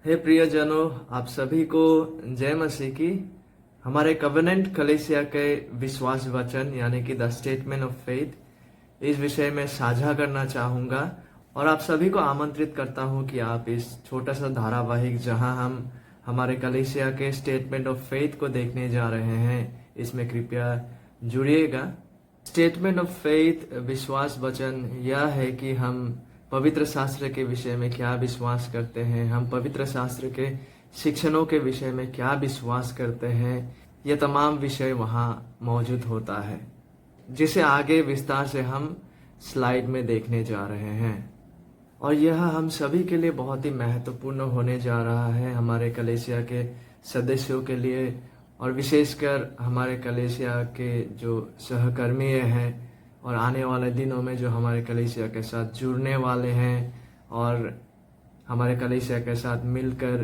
हे प्रियजनों, आप सभी को जय मसीह की। हमारे कवेनेंट कलीसिया के विश्वास वचन यानी कि द स्टेटमेंट ऑफ फेथ, इस विषय में साझा करना चाहूँगा और आप सभी को आमंत्रित करता हूँ कि आप इस छोटा सा धारावाहिक जहाँ हम हमारे कलीसिया के स्टेटमेंट ऑफ फेथ को देखने जा रहे हैं, इसमें कृपया जुड़िएगा। स्टेटमेंट ऑफ फेथ विश्वास वचन यह है कि हम पवित्र शास्त्र के विषय में क्या विश्वास करते हैं, हम पवित्र शास्त्र के शिक्षणों के विषय में क्या विश्वास करते हैं। यह तमाम विषय वहाँ मौजूद होता है, जिसे आगे विस्तार से हम स्लाइड में देखने जा रहे हैं। और यह हम सभी के लिए बहुत ही महत्वपूर्ण होने जा रहा है, हमारे कलेसिया के सदस्यों के लिए और विशेषकर हमारे कलेसिया के जो सहकर्मी हैं और आने वाले दिनों में जो हमारे कलेसिया के साथ जुड़ने वाले हैं और हमारे कलीसिया के साथ मिलकर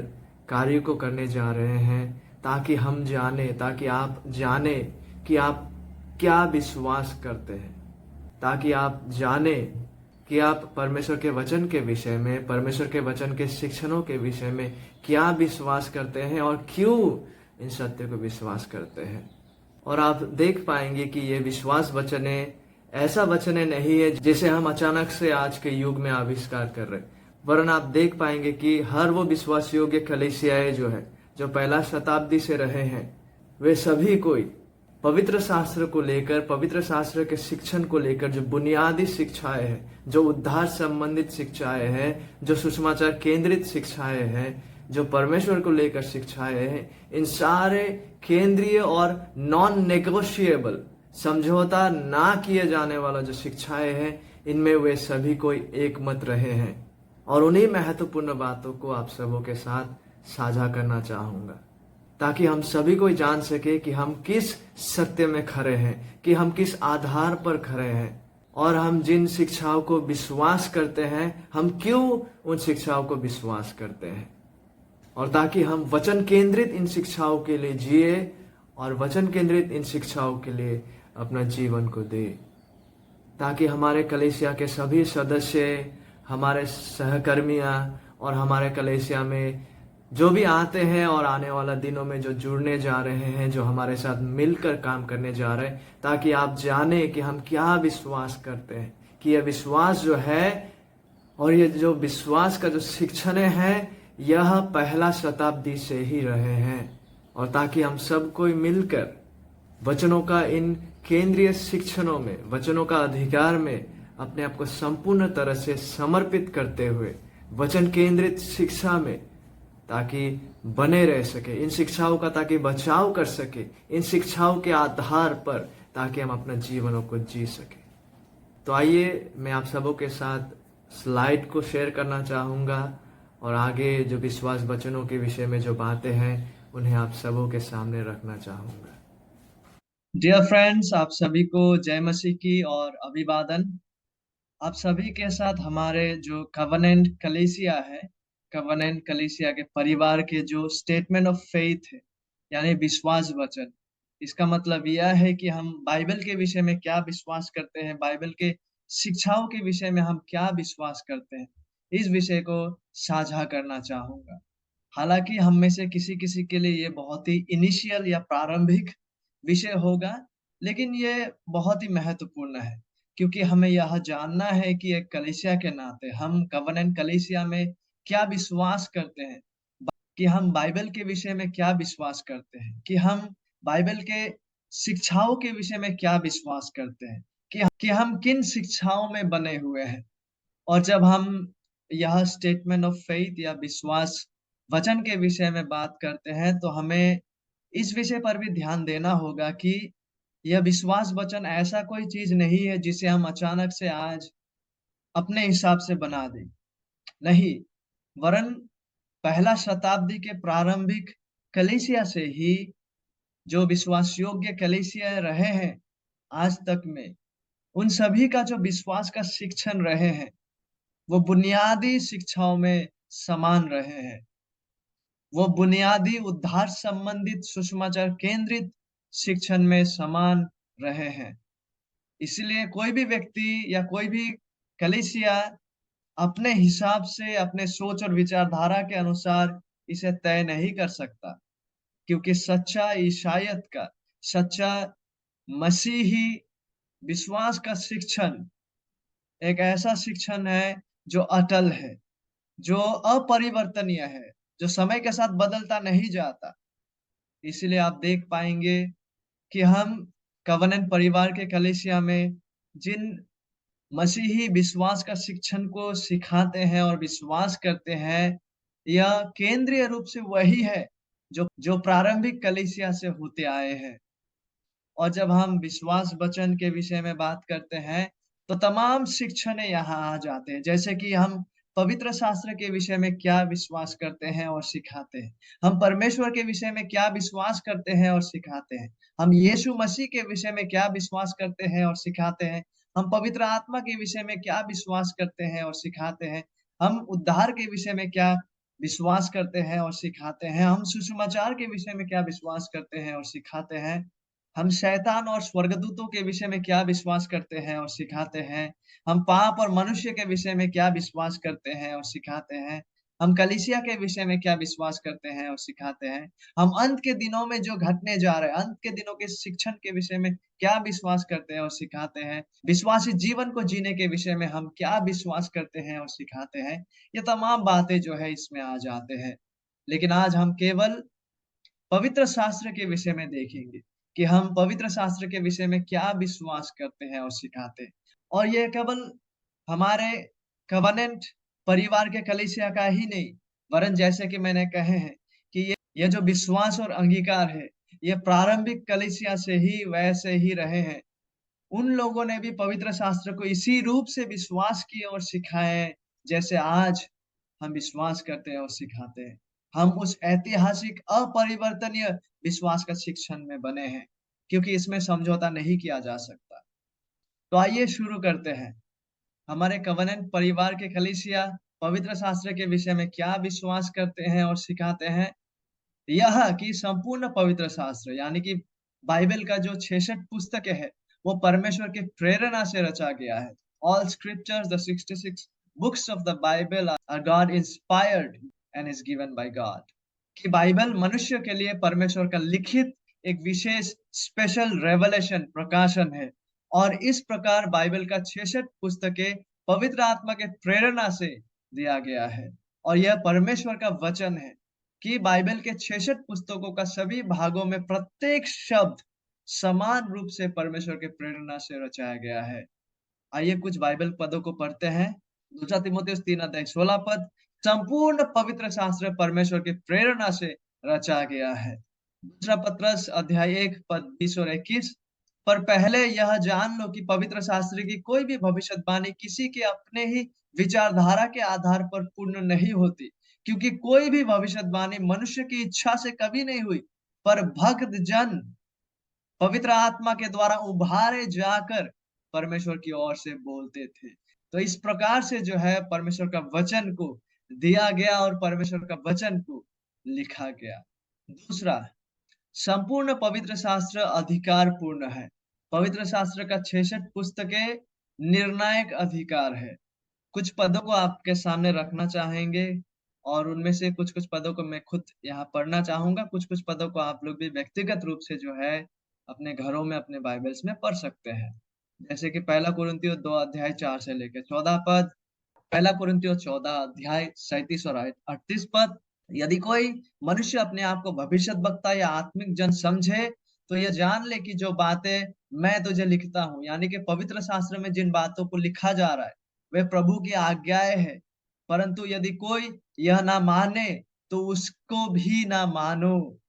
कार्य को करने जा रहे हैं, ताकि हम जाने, ताकि आप जाने कि आप क्या विश्वास करते हैं, ताकि आप जाने कि आप परमेश्वर के वचन के विषय में, परमेश्वर के वचन के शिक्षणों के विषय में क्या विश्वास करते हैं और क्यों इन सत्य को विश्वास करते हैं। और आप देख पाएंगे कि ये विश्वास वचने ऐसा वचने नहीं है जिसे हम अचानक से आज के युग में आविष्कार कर रहे, वरन आप देख पाएंगे कि हर वो विश्वास योग्य कलीसियाएं जो पहला शताब्दी से रहे हैं, वे सभी कोई पवित्र शास्त्र को लेकर, पवित्र शास्त्र के शिक्षण को लेकर जो बुनियादी शिक्षाएं हैं, जो उद्धार संबंधित शिक्षाएं हैं, जो सुसमाचार केंद्रित शिक्षाएं हैं, जो परमेश्वर को लेकर शिक्षाएं हैं, इन सारे केंद्रीय और नॉन नेगोशिएबल, समझौता ना किए जाने वाला जो शिक्षाएं हैं, इनमें वे सभी कोई एक मत रहे हैं। और उन्हीं महत्वपूर्ण बातों को आप सबों के साथ साझा करना चाहूंगा, ताकि हम सभी को जान सके कि हम किस सत्य में खड़े हैं, कि हम किस आधार पर खड़े हैं और हम जिन शिक्षाओं को विश्वास करते हैं, हम क्यों उन शिक्षाओं को विश्वास करते हैं, और ताकि हम वचन केंद्रित इन शिक्षाओं के लिए जिए और वचन केंद्रित इन शिक्षाओं के लिए अपना जीवन को दे, ताकि हमारे कलीसिया के सभी सदस्य, हमारे सहकर्मियां और हमारे कलीसिया में जो भी आते हैं और आने वाला दिनों में जो जुड़ने जा रहे हैं, जो हमारे साथ मिलकर काम करने जा रहे हैं, ताकि आप जाने कि हम क्या विश्वास करते हैं, कि यह विश्वास जो है और ये जो विश्वास का जो शिक्षण है, यह पहला शताब्दी से ही रहे हैं। और ताकि हम सब कोई मिलकर वचनों का इन केंद्रीय शिक्षणों में, वचनों का अधिकार में अपने आप को संपूर्ण तरह से समर्पित करते हुए वचन केंद्रित शिक्षा में ताकि बने रह सके, इन शिक्षाओं का ताकि बचाव कर सके, इन शिक्षाओं के आधार पर ताकि हम अपना जीवनों को जी सके। तो आइए मैं आप सबों के साथ स्लाइड को शेयर करना चाहूँगा और आगे जो विश्वास वचनों के विषय में जो बातें हैं उन्हें आप सबों के सामने रखना चाहूँगा। डियर फ्रेंड्स, आप सभी को जय मसीह की और अभिवादन। आप सभी के साथ हमारे जो कवेनेंट कलीसिया है, कवेनेंट कलीसिया के परिवार के जो स्टेटमेंट ऑफ फेथ है यानी विश्वास वचन, इसका मतलब यह है कि हम बाइबल के विषय में क्या विश्वास करते हैं, बाइबल के शिक्षाओं के विषय में हम क्या विश्वास करते हैं, इस विषय को साझा करना चाहूंगा। हालांकि हम में से किसी किसी के लिए ये बहुत ही इनिशियल या प्रारंभिक विषय होगा, लेकिन ये बहुत ही महत्वपूर्ण है, क्योंकि हमें यह जानना है कि एक कलीसिया के नाते हम कवेनेंट कलीसिया में क्या विश्वास करते हैं, कि हम बाइबल के विषय में क्या विश्वास करते हैं, कि हम बाइबल के शिक्षाओं के विषय में क्या विश्वास करते हैं, कि हम किन शिक्षाओं में बने हुए हैं। और जब हम यह स्टेटमेंट ऑफ फेथ या विश्वास वचन के विषय में बात करते हैं, तो हमें इस विषय पर भी ध्यान देना होगा कि यह विश्वास वचन ऐसा कोई चीज नहीं है जिसे हम अचानक से आज अपने हिसाब से बना दें। नहीं, वरन पहला शताब्दी के प्रारंभिक कलीसिया से ही जो विश्वास योग्य कलीसिया रहे हैं आज तक में, उन सभी का जो विश्वास का शिक्षण रहे हैं, वो बुनियादी शिक्षाओं में समान रहे हैं। वो बुनियादी उद्धार संबंधित सुसमाचार केंद्रित शिक्षण में समान रहे हैं। इसलिए कोई भी व्यक्ति या कोई भी कलीसिया अपने हिसाब से, अपने सोच और विचारधारा के अनुसार इसे तय नहीं कर सकता, क्योंकि सच्चा ईसाइयत का, सच्चा मसीही विश्वास का शिक्षण एक ऐसा शिक्षण है जो अटल है, जो अपरिवर्तनीय है, जो समय के साथ बदलता नहीं जाता। इसलिए आप देख पाएंगे कि हम कवेनेंट परिवार के कलीसिया में जिन मसीही विश्वास का शिक्षण को सिखाते हैं और विश्वास करते हैं, यह केंद्रीय रूप से वही है जो जो प्रारंभिक कलीसिया से होते आए हैं। और जब हम विश्वास वचन के विषय में बात करते हैं, तो तमाम शिक्षण यहाँ आ जाते हैं। जैसे कि हम पवित्र शास्त्र के विषय में क्या विश्वास करते हैं और सिखाते हैं। हम परमेश्वर के विषय में क्या विश्वास करते हैं और सिखाते हैं। हम यीशु मसीह के विषय में क्या विश्वास करते हैं और सिखाते हैं। हम पवित्र आत्मा के विषय में क्या विश्वास करते हैं और सिखाते हैं। हम उद्धार के विषय में क्या विश्वास करते हैं और सिखाते हैं। हम सुसमाचार के विषय में क्या विश्वास करते हैं और सिखाते हैं। हम शैतान और स्वर्गदूतों के विषय में क्या विश्वास करते हैं और सिखाते हैं। हम पाप और मनुष्य के विषय में क्या विश्वास करते हैं और सिखाते हैं। हम कलीसिया के विषय में क्या विश्वास करते हैं और सिखाते हैं। हम अंत के दिनों में जो घटने जा रहे हैं, अंत के दिनों के शिक्षण के विषय में क्या विश्वास करते हैं और सिखाते हैं। विश्वासी जीवन को जीने के विषय में हम क्या विश्वास करते हैं और सिखाते हैं। ये तमाम बातें जो है इसमें आ जाते हैं। लेकिन आज हम केवल पवित्र शास्त्र के विषय में देखेंगे कि हम पवित्र शास्त्र के विषय में क्या विश्वास करते हैं और सिखाते हैं। और ये केवल हमारे कवेनेंट परिवार के कलीसिया का ही नहीं, वरन जैसे कि मैंने कहे हैं कि ये जो विश्वास और अंगीकार है, ये प्रारंभिक कलीसिया से ही वैसे ही रहे हैं। उन लोगों ने भी पवित्र शास्त्र को इसी रूप से विश्वास किए और सिखाए, जैसे आज हम विश्वास करते हैं और सिखाते हैं। हम उस ऐतिहासिक अपरिवर्तनीय विश्वास का शिक्षण में बने हैं, क्योंकि इसमें समझौता नहीं किया जा सकता। तो आइए शुरू करते हैं। हमारे कवेनेंट परिवार के कलीसिया पवित्र शास्त्र के विषय में क्या विश्वास करते हैं और सिखाते हैं। यह कि संपूर्ण पवित्र शास्त्र यानी कि बाइबल का जो 66 पुस्तकें है, वो परमेश्वर की प्रेरणा से रचा गया है। All scriptures, the 66 books of the Bible are God inspired and is given by God. कि बाइबल मनुष्य के लिए परमेश्वर का लिखित एक विशेष स्पेशल रेवलेशन प्रकाशन है। और इस प्रकार बाइबल का 66 पुस्तकें पवित्र आत्मा के प्रेरणा से दिया गया है। और यह परमेश्वर का वचन है कि बाइबल के 66 पुस्तकों का सभी भागों में प्रत्येक शब्द समान रूप से परमेश्वर के प्रेरणा से रचाया गया है। आइए कुछ बाइबल पदों को पढ़ते हैं। दूसरा तीमुथियुस 3 अध्याय 16 पद, संपूर्ण पवित्र शास्त्र परमेश्वर की प्रेरणा से रचा गया है। दूसरा पत्रस अध्याय 1 पद 20 और 21, पर पहले यह जान लो कि पवित्र शास्त्र की कोई भी भविष्यवाणी किसी के अपने ही विचारधारा के आधार पर पूर्ण नहीं होती, क्योंकि कोई भी भविष्यवाणी मनुष्य की इच्छा से कभी नहीं हुई, पर भक्त जन पवित्र आत्मा के द्वारा उभारे जाकर परमेश्वर की ओर से बोलते थे। तो इस प्रकार से जो है परमेश्वर का वचन को दिया गया और परमेश्वर का वचन को लिखा गया। दूसरा, संपूर्ण पवित्र शास्त्र अधिकार पूर्ण है। पवित्र शास्त्र का 66 पुस्तकें निर्णायक अधिकार है। कुछ पदों को आपके सामने रखना चाहेंगे और उनमें से कुछ-कुछ पदों को मैं खुद यहाँ पढ़ना चाहूँगा। कुछ-कुछ पदों को आप लोग भी व्यक्तिगत रूप से जो है अपने घरों में, अपने बाइबल्स में पढ़ सकते हैं। जैसे कि पहला कुरिन्थियों 2 अध्याय 4 से लेकर 14 पद, पहला कुरिन्थियों 14 अध्याय 37 और 38 पद। यदि कोई मनुष्य अपने आप को भविष्यद्वक्ता या आत्मिक जन समझे, तो यह जान ले कि जो बातें मैं तुझे लिखता हूँ, यानी कि पवित्र शास्त्र में जिन बातों को लिखा जा रहा है, वे प्रभु की आज्ञाएं हैं। परंतु यदि कोई यह ना माने, तो उसको भी ना मानो,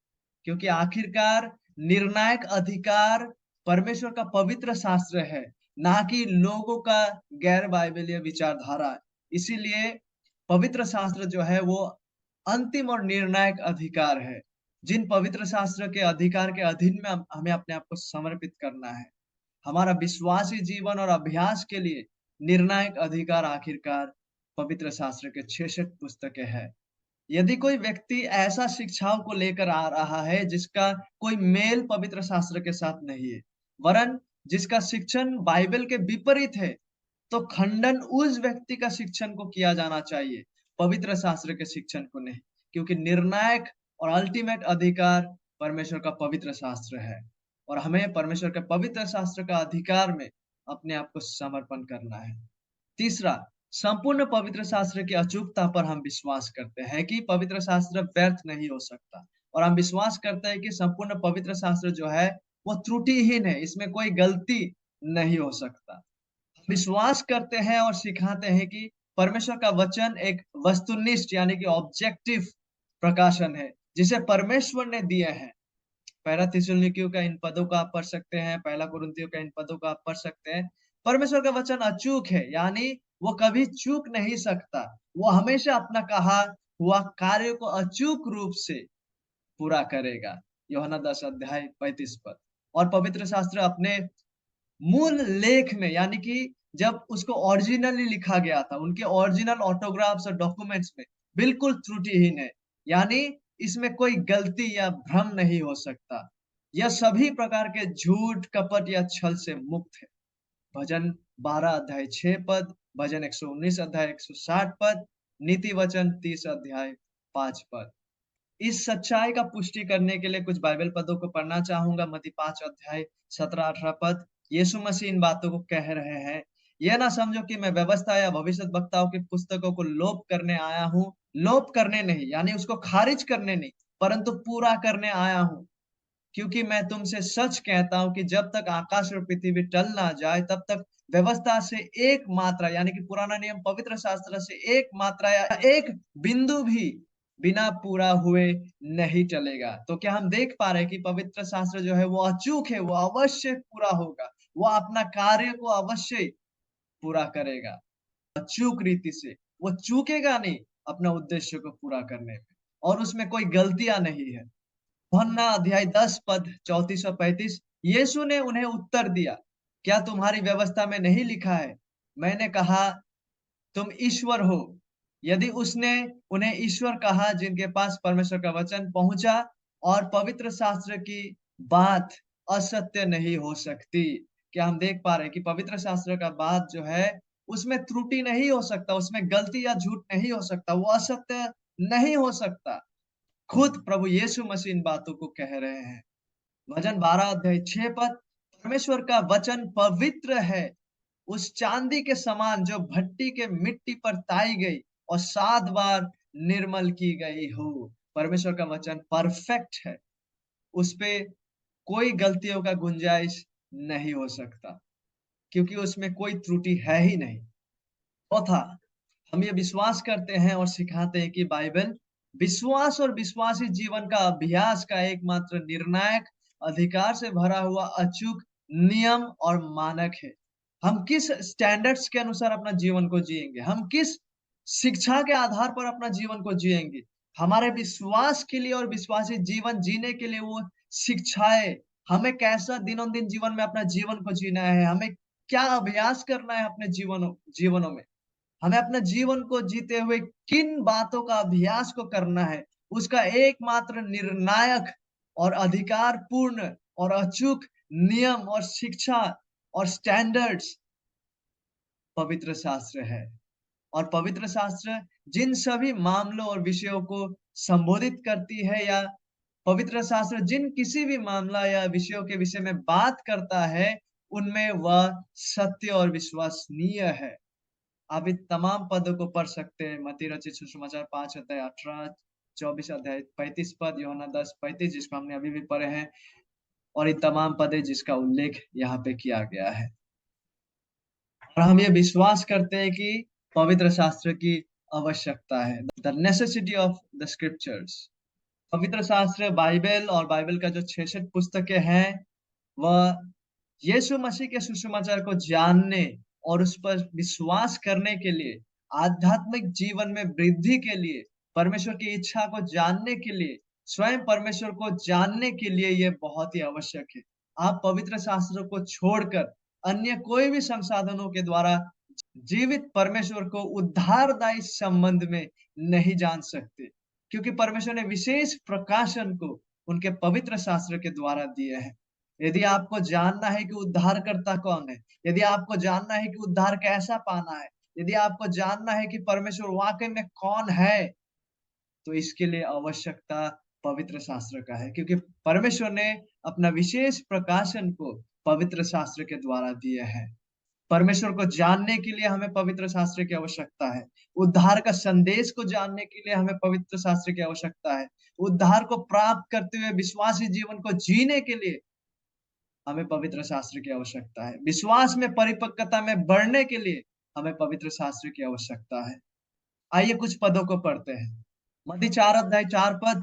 क्योंकि आखिरकार निर्णायक अधिकार परमेश्वर का पवित्र शास्त्र है, ना कि लोगों का गैर बाइबलीय विचारधारा। इसीलिए पवित्र शास्त्र जो है वो अंतिम और निर्णायक अधिकार है। जिन पवित्र शास्त्र के अधिकार के अधीन में हमें अपने आप को समर्पित करना है। हमारा विश्वासी जीवन और अभ्यास के लिए निर्णायक अधिकार आखिरकार पवित्र शास्त्र के 66 पुस्तकें हैं। यदि कोई व्यक्ति ऐसा शिक्षाओं को लेकर आ रहा है जिसका कोई मेल पवित्र शास्त्र के साथ नहीं है, वरन जिसका शिक्षण बाइबल के विपरीत है, तो खंडन उस व्यक्ति का शिक्षण को किया जाना चाहिए, पवित्र शास्त्र के शिक्षण को नहीं। क्योंकि निर्णायक और अल्टीमेट अधिकार परमेश्वर का पवित्र शास्त्र है और हमें परमेश्वर के पवित्र शास्त्र का अधिकार में अपने आप को समर्पण करना है। तीसरा, संपूर्ण पवित्र शास्त्र की अचूकता पर हम विश्वास करते हैं कि पवित्र शास्त्र व्यर्थ नहीं हो सकता और हम विश्वास करते हैं कि संपूर्ण पवित्र शास्त्र जो है वो त्रुटिहीन है, इसमें कोई गलती नहीं हो सकता। विश्वास करते हैं और सिखाते हैं कि परमेश्वर का वचन एक वस्तुनिष्ठ यानी कि ऑब्जेक्टिव प्रकाशन है, जिसे परमेश्वर ने दिया है। पहला थिस्सलुनीकियों का इन पदों को आप पढ़ सकते हैं, पहला कुरिन्थियों का इन पदों को आप पढ़ सकते हैं। परमेश्वर का वचन अचूक है, यानी वो कभी चूक नहीं सकता। वो हमेशा अपना कहा हुआ कार्य को अचूक रूप से पूरा करेगा। यूहन्ना 10 अध्याय 35 पद। और पवित्र शास्त्र अपने मूल लेख में यानी कि जब उसको ओरिजिनली लिखा गया था, उनके ओरिजिनल ऑटोग्राफ्स और डॉक्यूमेंट्स में बिल्कुल त्रुटिहीन है। यानी इसमें कोई गलती या भ्रम नहीं हो सकता। यह सभी प्रकार के झूठ, कपट या छल से मुक्त है। भजन 12 अध्याय 6 पद, भजन 119 अध्याय 160 पद, नीति वचन 30 अध्याय 5 पद। इस सच्चाई का पुष्टि करने के लिए कुछ बाइबल पदों को पढ़ना चाहूंगा। मत्ती 5 अध्याय 17-18 पद। यीशु मसीह इन बातों को कह रहे हैं, यह ना समझो कि मैं व्यवस्था या भविष्यद्वक्ताओं की पुस्तकों को लोप करने आया हूँ। लोप करने नहीं, यानी उसको खारिज करने नहीं, परंतु पूरा करने आया हूँ। क्योंकि मैं तुमसे सच कहता हूँ कि जब तक आकाश और पृथ्वी टल ना जाए, तब तक व्यवस्था से एक मात्रा यानी कि पुराना नियम पवित्र शास्त्र से एक मात्रा या एक बिंदु भी बिना पूरा हुए नहीं चलेगा। तो क्या हम देख पा रहे हैं कि पवित्र शास्त्र जो है वो अचूक है, वो अवश्य पूरा होगा, वो अपना कार्य को अवश्य पूरा करेगा। अचूक रीति से वो चूकेगा नहीं अपना उद्देश्य को पूरा करने में, और उसमें कोई गलतियां नहीं है। यूहन्ना अध्याय 10 पद 34 और 35। यीशु ने उन्हें उत्तर दिया, क्या तुम्हारी व्यवस्था में नहीं लिखा है, मैंने कहा तुम ईश्वर हो। यदि उसने उन्हें ईश्वर कहा जिनके पास परमेश्वर का वचन पहुंचा, और पवित्र शास्त्र की बात असत्य नहीं हो सकती। क्या हम देख पा रहे हैं कि पवित्र शास्त्र का बात जो है उसमें त्रुटि नहीं हो सकता, उसमें गलती या झूठ नहीं हो सकता, वो असत्य नहीं हो सकता। खुद प्रभु यीशु मसीह इन बातों को कह रहे हैं। भजन 12 अध्याय 6 पद। परमेश्वर का वचन पवित्र है, उस चांदी के समान जो भट्टी के मिट्टी पर ताई गई और 7 बार निर्मल की गई हो। परमेश्वर का वचन परफेक्ट है, उस पे कोई गलतियों का गुंजाइश नहीं हो सकता, क्योंकि उसमें कोई त्रुटि है ही नहीं। चौथा, हम ये विश्वास करते हैं और सिखाते हैं कि बाइबल विश्वास और विश्वासी जीवन का अभ्यास का एकमात्र निर्णायक अधिकार से भरा हुआ अचूक नियम और मानक है। हम किस स्टैंडर्ड्स के अनुसार अपना जीवन को जिएंगे, हम किस शिक्षा के आधार पर अपना जीवन को जिएंगे, हमारे विश्वास के लिए और विश्वासी जीवन जीने के लिए वो शिक्षाएं, हमें कैसा दिनों दिन जीवन में अपना जीवन को जीना है, हमें क्या अभ्यास करना है अपने जीवनों में, हमें अपने जीवन को जीते हुए किन बातों का अभ्यास को करना है, उसका एकमात्र निर्णायक और अधिकार पूर्ण और अचूक नियम और शिक्षा और स्टैंडर्ड्स पवित्र शास्त्र है। और पवित्र शास्त्र जिन सभी मामलों और विषयों को संबोधित करती है, या पवित्र शास्त्र जिन किसी भी मामला या विषयों के विषय में बात करता है, उनमें वह सत्य और विश्वसनीय है। आप इन तमाम पदों को पढ़ सकते हैं। मत्ती रचित सुसमाचार 5 अध्याय 18, 24 अध्याय 35 पद, यूहन्ना 10:35 जिसको हमने अभी भी पढ़े हैं, और इन तमाम पद है जिसका उल्लेख यहाँ पे किया गया है। और हम ये विश्वास करते हैं कि पवित्र शास्त्र की आवश्यकता है। The necessity of the scriptures. पवित्र शास्त्र बाइबल और बाइबल का जो 66 पुस्तकें हैं, वह यीशु मसीह के सुसमाचार को जानने और उस पर विश्वास करने के लिए, आध्यात्मिक जीवन में वृद्धि के लिए, परमेश्वर की इच्छा को जानने के लिए, स्वयं परमेश्वर को जानने के लिए ये बहुत ही आवश्यक है। आप पवित्र शास्त्रों को छोड़कर अन्य कोई भी संसाधनों के द्वारा जीवित परमेश्वर को उद्धारदायी संबंध में नहीं जान सकते, क्योंकि परमेश्वर ने विशेष प्रकाशन को उनके पवित्र शास्त्र के द्वारा दिए हैं। यदि आपको जानना है कि उद्धारकर्ता कौन है, यदि आपको जानना है कि उद्धार कैसा पाना है, यदि आपको जानना है कि परमेश्वर वाकई में कौन है, तो इसके लिए आवश्यकता पवित्र शास्त्र का है, क्योंकि परमेश्वर ने अपना विशेष प्रकाशन को पवित्र शास्त्र के द्वारा दिया है। परमेश्वर को जानने के लिए हमें पवित्र शास्त्र की आवश्यकता है। उद्धार का संदेश को जानने के लिए हमें पवित्र शास्त्र की आवश्यकता है। उद्धार को प्राप्त करते हुए विश्वासी जीवन को जीने के लिए हमें पवित्र शास्त्र की आवश्यकता है। विश्वास में परिपक्वता में बढ़ने के लिए हमें पवित्र शास्त्र की आवश्यकता है। आइए कुछ पदों को पढ़ते हैं। मत्ती 4 अध्याय 4 पद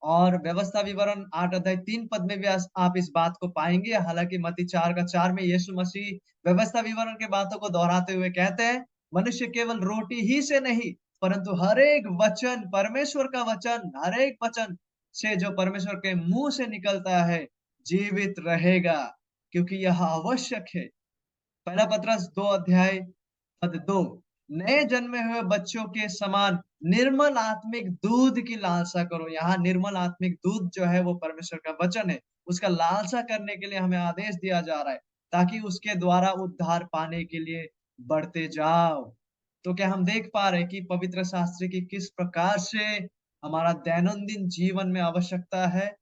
और व्यवस्था विवरण 8 अध्याय 3 पद में भी आप इस बात को पाएंगे। हालांकि मत्ती 4 का 4 में यीशु मसीह व्यवस्था विवरण की बातों को दोहराते हुए कहते हैं, मनुष्य केवल रोटी ही से नहीं परंतु हर एक वचन, परमेश्वर का वचन, हर एक वचन से जो परमेश्वर के मुंह से निकलता है जीवित रहेगा, क्योंकि यह आवश्यक है। पहला पत्रस 2 अध्याय पद 2, नए जन्मे हुए बच्चों के समान निर्मल आत्मिक दूध की लालसा करो। यहाँ निर्मल आत्मिक दूध जो है वो परमेश्वर का वचन है, उसका लालसा करने के लिए हमें आदेश दिया जा रहा है, ताकि उसके द्वारा उद्धार पाने के लिए बढ़ते जाओ। तो क्या हम देख पा रहे हैं कि पवित्र शास्त्र की किस प्रकार से हमारा दैनंदिन जीवन में आवश्यकता है।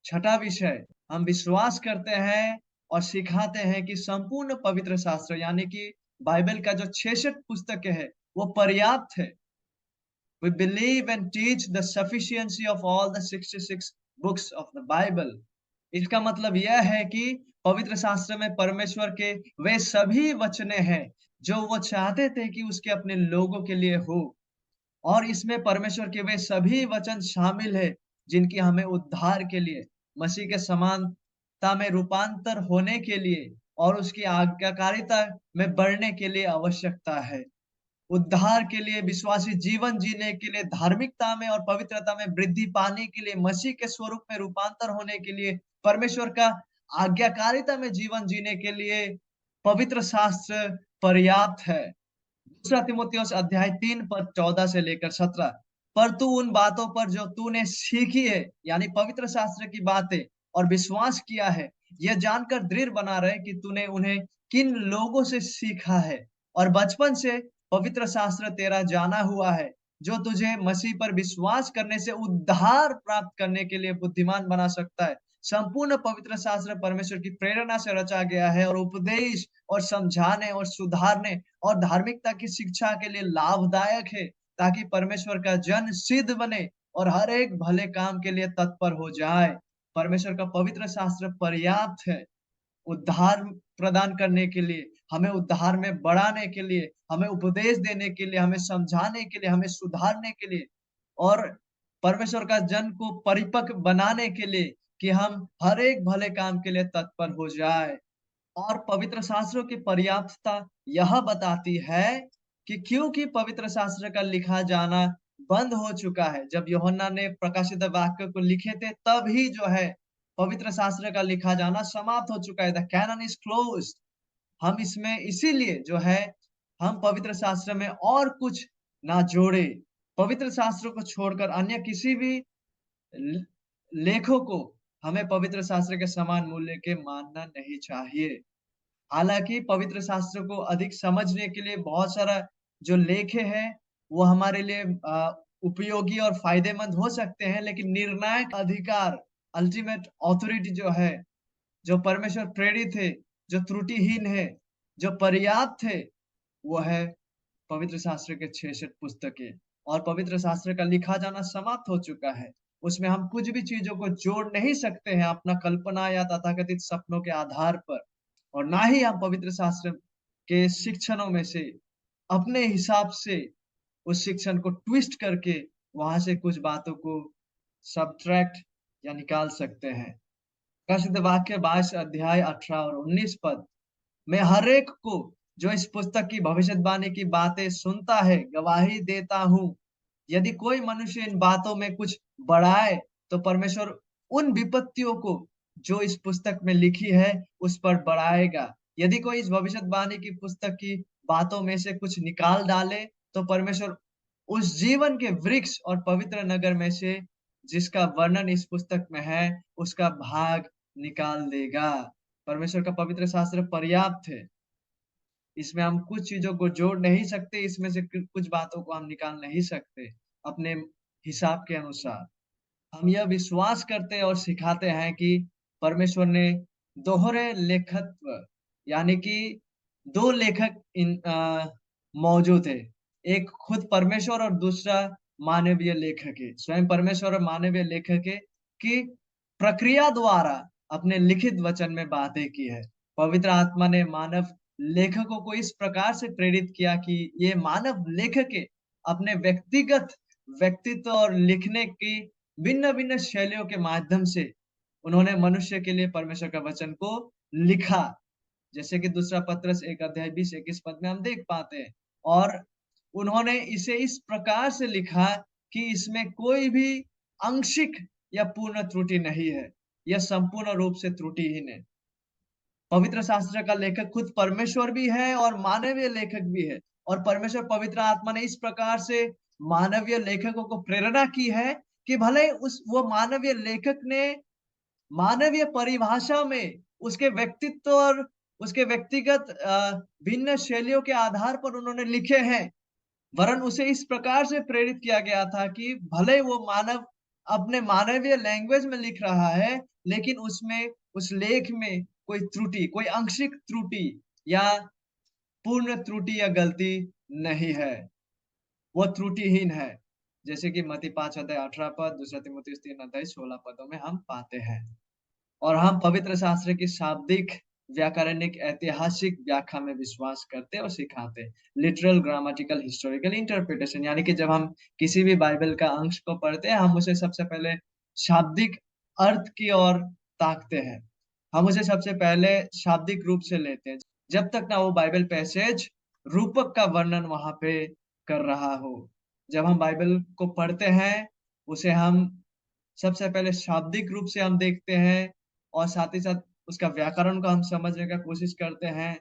छठा विषय, हम विश्वास करते हैं और सिखाते हैं कि संपूर्ण पवित्र शास्त्र यानी कि बाइबल का जो 66 पुस्तकें है वो पर्याप्त है। We believe and teach the sufficiency of all the 66 books of the Bible. इसका मतलब यह है कि पवित्र शास्त्र में परमेश्वर के वे सभी वचने हैं जो वो चाहते थे कि उसके अपने लोगों के लिए हो, और इसमें परमेश्वर के वे सभी वचन शामिल है जिनकी हमें उद्धार के लिए, मसीह के समानता में रूपांतर होने के लिए और उसकी आज्ञाकारिता में बढ़ने के लिए आवश्यकता है। उद्धार के लिए, विश्वासी जीवन जीने के लिए, धार्मिकता में और पवित्रता में वृद्धि पाने के लिए, मसीह के स्वरूप में रूपांतर होने के लिए, परमेश्वर का आज्ञाकारिता में जीवन जीने के लिए पवित्र शास्त्र पर्याप्त है। दूसरा तीमुथियुस अध्याय 3 पद 14 से लेकर 17, पर तू उन बातों पर जो तूने सीखी है यानी पवित्र शास्त्र की बातें और विश्वास किया है, यह जानकर दृढ़ बना रहे कि तूने उन्हें किन लोगों से सीखा है और बचपन से पवित्र शास्त्र तेरा जाना हुआ है, जो तुझे मसीह पर विश्वास करने से उद्धार प्राप्त करने के लिए बुद्धिमान बना सकता है। संपूर्ण पवित्र शास्त्र परमेश्वर की प्रेरणा से रचा गया है और उपदेश और समझाने और सुधारने और धार्मिकता की शिक्षा के लिए लाभदायक है, ताकि परमेश्वर का जन सिद्ध बने और हर एक भले काम के लिए तत्पर हो जाए। परमेश्वर का पवित्र शास्त्र पर्याप्त है उद्धार प्रदान करने के लिए, हमें उद्धार में बढ़ाने के लिए, हमें उपदेश देने के लिए, हमें समझाने के लिए, हमें सुधारने के लिए और परमेश्वर का जन को परिपक्व बनाने के लिए कि हम हर एक भले काम के लिए तत्पर हो जाए। और पवित्र शास्त्रों की पर्याप्तता यह बताती है कि क्योंकि पवित्र शास्त्र का लिखा जाना बंद हो चुका है। जब यूहन्ना ने प्रकाशित वाक्य को लिखे थे तब ही जो है पवित्र शास्त्र का लिखा जाना समाप्त हो चुका है। The canon is closed. हम इसमें इसीलिए जो है हम पवित्र शास्त्र में और कुछ ना जोड़े। पवित्र शास्त्र को छोड़कर अन्य किसी भी लेखों को हमें पवित्र शास्त्र के समान मूल्य के मानना नहीं चाहिए। हालांकि पवित्र शास्त्र को अधिक समझने के लिए बहुत सारा जो लेखे हैं वो हमारे लिए उपयोगी और फायदेमंद हो सकते हैं, लेकिन निर्णायक अधिकार, अल्टीमेट ऑथोरिटी जो है, जो परमेश्वर प्रेरित है, जो त्रुटिहीन है, जो पर्याप्त है, वो है पवित्र शास्त्र के 66 पुस्तकें। और पवित्र शास्त्र का लिखा जाना समाप्त हो चुका है। उसमें हम कुछ भी चीजों को जोड़ नहीं सकते हैं अपना कल्पना या तथाकथित सपनों के आधार पर, और ना ही हम पवित्र शास्त्र के शिक्षणों में से अपने हिसाब से उस शिक्षण को ट्विस्ट करके वहां से कुछ बातों को सब्ट्रैक्ट या निकाल सकते हैं। प्रसिद्ध वाक्य 22 अध्याय 18 और 19 पद, मैं हर एक को जो इस पुस्तक की भविष्यवाणी की बातें सुनता है गवाही देता हूँ। यदि कोई मनुष्य इन बातों में कुछ बढ़ाए तो परमेश्वर उन विपत्तियों को जो इस पुस्तक में लिखी है उस पर बढ़ाएगा। यदि कोई इस भविष्यवाणी की पुस्तक की बातों में से कुछ निकाल डाले तो परमेश्वर उस जीवन के वृक्ष और पवित्र नगर में से जिसका वर्णन इस पुस्तक में है उसका भाग निकाल देगा। परमेश्वर का पवित्र शास्त्र पर्याप्त है। इसमें हम कुछ चीजों को जोड़ नहीं सकते, इसमें से कुछ बातों को हम निकाल नहीं सकते। अपने हिसाब के अनुसार। हम यह विश्वास करते और सिखाते हैं कि परमेश्वर ने दोहरे लेखत्व यानी कि 2 लेखक मौजूद है। एक खुद परमेश्वर और दूसरा मानवीय लेखक है। स्वयं परमेश्वर और मानवीय लेखक है कि प्रक्रिया द्वारा अपने लिखित वचन में बातें की है। पवित्र आत्मा ने मानव लेखकों को इस प्रकार से प्रेरित किया कि ये मानव लेखक अपने व्यक्तिगत व्यक्तित्व और लिखने की भिन्न-भिन्न शैलियों के माध्यम से उन्होंने मनुष्य के लिए परमेश्वर का वचन को लिखा। जैसे कि दूसरा पत्रस 1 अध्याय 20-21 पद में हम देख पाते हैं और उन्होंने इसे इस प्रकार से लिखा कि इसमें कोई भी आंशिक या पूर्ण त्रुटि नहीं है। यह संपूर्ण रूप से त्रुटिहीन है। पवित्र शास्त्र का लेखक खुद परमेश्वर भी है और मानवीय लेखक भी है और परमेश्वर पवित्र आत्मा ने इस प्रकार से मानवीय लेखकों को प्रेरणा की है कि भले उस वो मानवीय लेखक ने मानवीय परिभाषा में उसके व्यक्तित्व और उसके व्यक्तिगत भिन्न शैलियों के आधार पर उन्होंने लिखे हैं, वरन उसे इस प्रकार से प्रेरित किया गया था कि भले वो मानव अपने मानवीय लैंग्वेज में लिख रहा है, लेकिन उसमें उस लेख में कोई त्रुटि, कोई आंशिक त्रुटि या पूर्ण त्रुटि या गलती नहीं है। वो त्रुटिहीन है। जैसे कि मत्ती 5 अध्याय 18 पद, दूसरा तीमुथियुस 3 अध्याय 16 पदों में हम पाते हैं। और हम पवित्र शास्त्र की शाब्दिक, व्याकरणिक, ऐतिहासिक व्याख्या में विश्वास करते और सिखाते। लिटरल, ग्रामेटिकल, हिस्टोरिकल इंटरप्रिटेशन यानी कि जब हम किसी भी बाइबल का अंश को पढ़ते हैं, हम उसे सबसे पहले शाब्दिक अर्थ की ओर ताकते हैं। हम उसे सबसे पहले शाब्दिक रूप से लेते हैं, जब तक ना वो बाइबल पैसेज रूपक का वर्णन वहाँ पे कर रहा हो। जब हम बाइबल को पढ़ते हैं, उसे हम सबसे पहले शाब्दिक रूप से हम देखते हैं और साथ ही साथ उसका व्याकरण को हम समझने का कोशिश करते हैं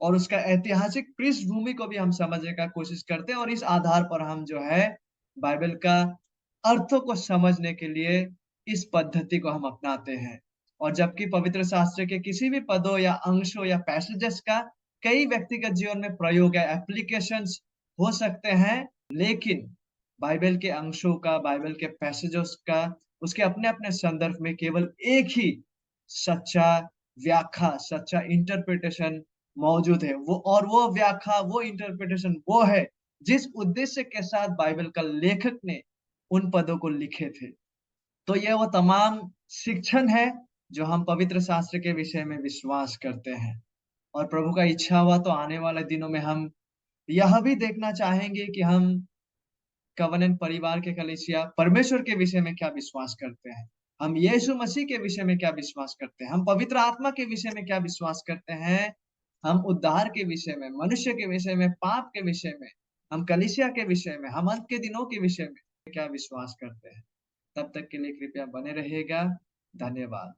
और उसका ऐतिहासिक पृष्ठभूमि को भी हम समझने का कोशिश करते हैं और इस आधार पर हम जो है बाइबल का अर्थों को समझने के लिए इस पद्धति को हम अपनाते हैं। और जबकि पवित्र शास्त्र के किसी भी पदों या अंशों या पैसेजेस का कई व्यक्तिगत जीवन में प्रयोग या एप्लीकेशंस हो सकते हैं, लेकिन बाइबल के अंशों का, बाइबल के पैसेजेस का उसके अपने-अपने संदर्भ में केवल एक ही सच्चा व्याख्या, सच्चा इंटरप्रिटेशन मौजूद है। वो व्याख्या, वो इंटरप्रिटेशन वो है, जिस उद्देश्य के साथ बाइबल का लेखक ने उन पदों को लिखे थे। तो ये वो तमाम शिक्षण है, जो हम पवित्र शास्त्र के विषय में विश्वास करते हैं। और प्रभु का इच्छा हुआ तो आने वाले दिनों में हम यह भी देखना चाहेंगे कि हम कवेनेंट परिवार के कलीसिया परमेश्वर के विषय में क्या विश्वास करते हैं। हम यीशु मसीह के विषय में क्या विश्वास करते हैं। हम पवित्र आत्मा के विषय में क्या विश्वास करते हैं। हम उद्धार के विषय में, मनुष्य के विषय में, पाप के विषय में, हम कलीसिया के विषय में, हम अंत के दिनों के विषय में क्या विश्वास करते हैं। तब तक के लिए कृपया बने रहिएगा। धन्यवाद।